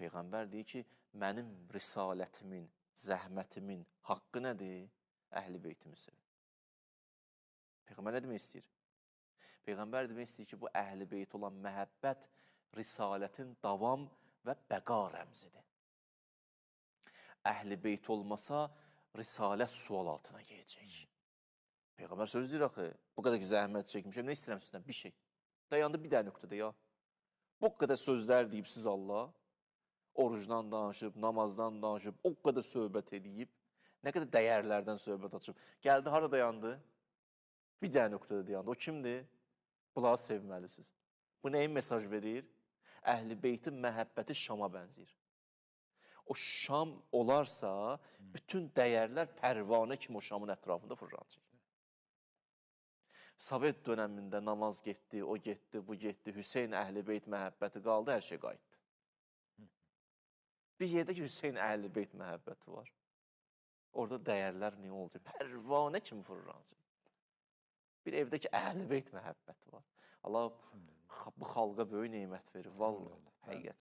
Peyğəmbər deyir ki, mənim risalətimin, zəhmətimin haqqı nədir? Əhl-i beytimi sevir. Peyğəmbər nə demək istəyir? Peyğəmbər demək istəyir ki, bu əhl-i beyt olan məhəbbət risalətin davam və bəqa rəmzidir. Əhl-i beyt olmasa, risalət sual altına gələcək. Peyğəmbər söz deyir axı, bu qədər ki, zəhmət çəkmişəm, nə istəyirəm sizdən? Bir şey. Dayandı bir dənə nöqtədə ya. Bu qədər sözlər deyib siz Allah, orucdan danışıb, namazdan danışıb, o qədər söhbət edib, nə qədər dəyərlərdən söhbət açıb. Gəldi, hara dayandı? Bir dənə nöqtədə dayandı. O kimdir? Bunları sevməlisiniz. Bu nəyin mesaj verir? Əhl-i beytin məhəbbəti Şama bənzəyir. O Şam olarsa, bütün dəyərlər pərvanə kimi o Şamın ətrafında fırlanacaq. Sovet dönəmində namaz getdi, o getdi, bu getdi, Hüseyn Əhl-i Beyt məhəbbəti qaldı, hər şey qayıtdı. Bir yerdə ki, Hüseyn Əhl-i Beyt məhəbbəti var. Orada dəyərlər nə olacaq? Pərvanə kimi fırlanacaq. Bir evdə ki, Əhl-i Beyt məhəbbəti var. Allah bu xalqa böyük neymət verir, vallahi, həqiqət.